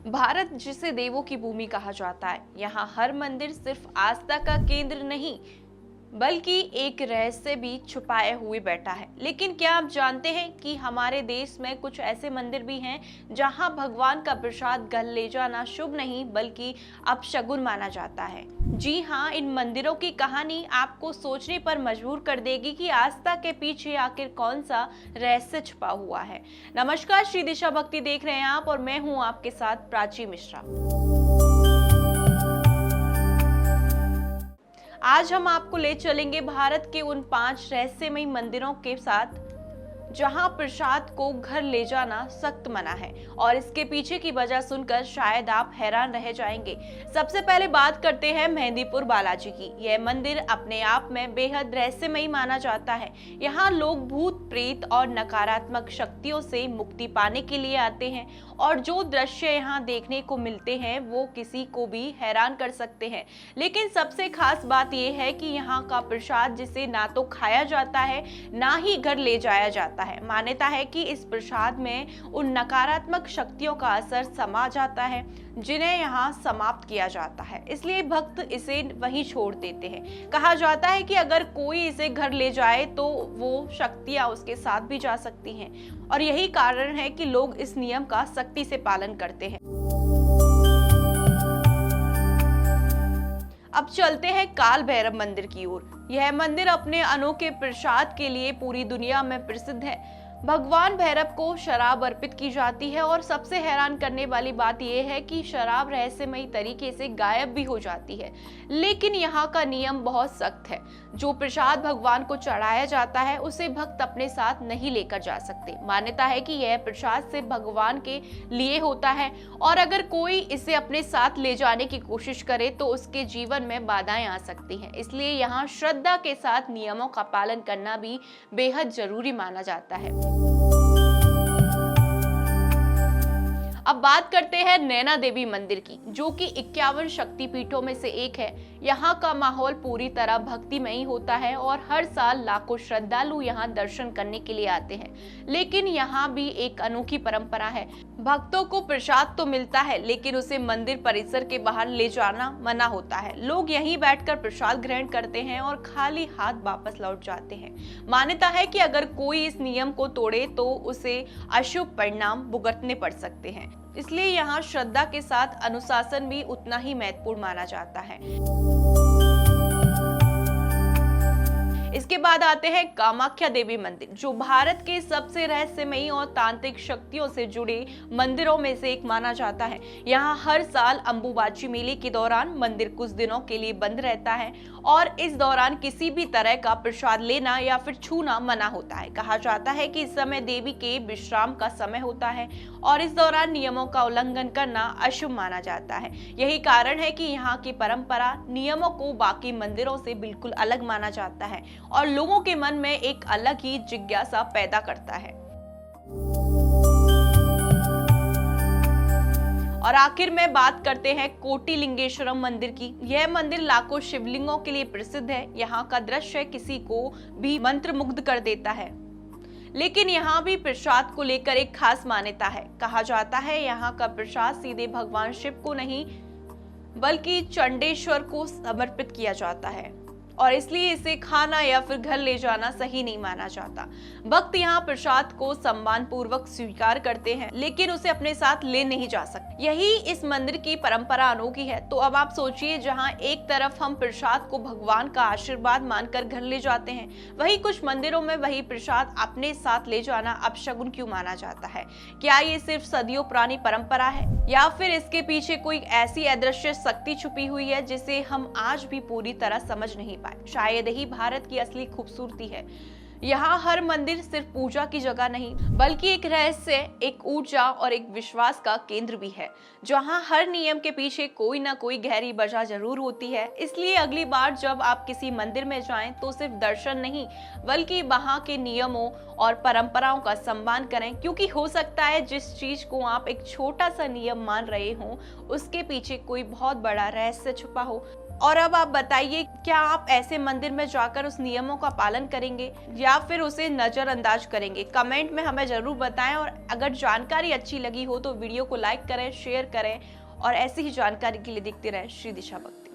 भारत जिसे देवों की भूमि कहा जाता है, यहाँ हर मंदिर सिर्फ आस्था का केंद्र नहीं बल्कि एक रहस्य भी छुपाए हुए बैठा है। लेकिन क्या आप जानते हैं कि हमारे देश में कुछ ऐसे मंदिर भी हैं जहां भगवान का प्रसाद घर ले जाना शुभ नहीं बल्कि अपशगुन माना जाता है। जी हाँ, इन मंदिरों की कहानी आपको सोचने पर मजबूर कर देगी कि आस्था के पीछे आखिर कौन सा रहस्य छुपा हुआ है। नमस्कार, श्री दिशा भक्ति देख रहे हैं आप और मैं हूँ आपके साथ प्राची मिश्रा। आज हम आपको ले चलेंगे भारत के उन 5 रहस्यमयी मंदिरों के साथ जहां प्रसाद को घर ले जाना सख्त मना है और इसके पीछे की वजह सुनकर शायद आप हैरान रह जाएंगे। सबसे पहले बात करते हैं मेहंदीपुर बालाजी की। यह मंदिर अपने आप में बेहद रहस्यमयी माना जाता है। यहाँ लोग भूत प्रेत और नकारात्मक शक्तियों से मुक्ति पाने के लिए आते हैं और जो दृश्य यहाँ देखने को मिलते हैं वो किसी को भी हैरान कर सकते हैं। लेकिन सबसे खास बात यह है कि यहाँ का प्रसाद जिसे ना तो खाया जाता है ना ही घर ले जाया जाता है। मान्यता है कि इस प्रसाद में उन नकारात्मक शक्तियों का असर समा जाता है जिन्हें यहाँ समाप्त किया जाता है, इसलिए भक्त इसे वहीं छोड़ देते हैं। कहा जाता है कि अगर कोई इसे घर ले जाए तो वो शक्तियां उसके साथ भी जा सकती हैं और यही कारण है कि लोग इस नियम का सख्ती से पालन करते हैं। अब चलते हैं काल भैरव मंदिर की ओर। यह मंदिर अपने अनोखे प्रसाद के लिए पूरी दुनिया में प्रसिद्ध है। भगवान भैरव को शराब अर्पित की जाती है और सबसे हैरान करने वाली बात यह है कि शराब रहस्यमयी तरीके से गायब भी हो जाती है। लेकिन यहाँ का नियम बहुत सख्त है। जो प्रसाद भगवान को चढ़ाया जाता है उसे भक्त अपने साथ नहीं लेकर जा सकते। मान्यता है कि यह प्रसाद सिर्फ भगवान के लिए होता है और अगर कोई इसे अपने साथ ले जाने की कोशिश करे तो उसके जीवन में बाधाएं आ सकती हैं। इसलिए यहाँ श्रद्धा के साथ नियमों का पालन करना भी बेहद जरूरी माना जाता है। अब बात करते हैं नैना देवी मंदिर की, जो कि 51 शक्तिपीठों में से एक है। यहाँ का माहौल पूरी तरह भक्तिमयी होता है और हर साल लाखों श्रद्धालु यहाँ दर्शन करने के लिए आते हैं। लेकिन यहाँ भी एक अनोखी परंपरा है। भक्तों को प्रसाद तो मिलता है लेकिन उसे मंदिर परिसर के बाहर ले जाना मना होता है। लोग यहीं बैठकर प्रसाद ग्रहण करते हैं और खाली हाथ वापस लौट जाते हैं। मान्यता है कि अगर कोई इस नियम को तोड़े तो उसे अशुभ परिणाम भुगतने पड़ सकते हैं। इसलिए यहाँ श्रद्धा के साथ अनुशासन भी उतना ही महत्वपूर्ण माना जाता है। इसके बाद आते हैं कामाख्या देवी मंदिर, जो भारत के सबसे रहस्यमयी और तांत्रिक शक्तियों से जुड़े मंदिरों में से एक माना जाता है। यहाँ हर साल अंबुबाची मेले के दौरान मंदिर कुछ दिनों के लिए बंद रहता है और इस दौरान किसी भी तरह का प्रसाद लेना या फिर छूना मना होता है। कहा जाता है कि इस समय देवी के विश्राम का समय होता है और इस दौरान नियमों का उल्लंघन करना अशुभ माना जाता है। यही कारण है कि यहाँ की परंपरा नियमों को बाकी मंदिरों से बिल्कुल अलग माना जाता है और लोगों के मन में एक अलग ही जिज्ञासा पैदा करता है। और आखिर में बात करते हैं कोटि लिंगेश्वरम मंदिर की। यह मंदिर लाखों शिवलिंगों के लिए प्रसिद्ध है। यहाँ का दृश्य किसी को भी मंत्रमुग्ध कर देता है। लेकिन यहाँ भी प्रसाद को लेकर एक खास मान्यता है। कहा जाता है यहाँ का प्रसाद सीधे भगवान शिव को नहीं बल्कि चंडेश्वर को समर्पित किया जाता है और इसलिए इसे खाना या फिर घर ले जाना सही नहीं माना जाता। भक्त यहाँ प्रसाद को सम्मान पूर्वक स्वीकार करते हैं लेकिन उसे अपने साथ ले नहीं जा सकते। यही इस मंदिर की परंपरा अनोखी है। तो अब आप सोचिए, जहाँ एक तरफ हम प्रसाद को भगवान का आशीर्वाद मानकर घर ले जाते हैं, वही कुछ मंदिरों में वही प्रसाद अपने साथ ले जाना अपशगुन क्यों माना जाता है? क्या ये सिर्फ सदियों पुरानी परंपरा है या फिर इसके पीछे कोई ऐसी अदृश्य शक्ति छुपी हुई है जिसे हम आज भी पूरी तरह समझ नहीं? शायद ही भारत की असली खूबसूरती है। यहाँ हर मंदिर सिर्फ पूजा की जगह नहीं बल्कि एक रहस्य, एक ऊर्जा और एक विश्वास का केंद्र भी है, जहाँ हर नियम के पीछे कोई ना कोई गहरी वजह जरूर होती है। इसलिए अगली बार जब आप किसी मंदिर में जाएं तो सिर्फ दर्शन नहीं बल्कि वहाँ के नियमों और परंपराओं का सम्मान करें, क्योंकि हो सकता है जिस चीज को आप एक छोटा सा नियम मान रहे हो उसके पीछे कोई बहुत बड़ा रहस्य छुपा हो। और अब आप बताइए, क्या आप ऐसे मंदिर में जाकर उस नियमों का पालन करेंगे या फिर उसे नजरअंदाज करेंगे? कमेंट में हमें जरूर बताएं। और अगर जानकारी अच्छी लगी हो तो वीडियो को लाइक करें, शेयर करें और ऐसी ही जानकारी के लिए देखते रहें श्री दिशा भक्ति।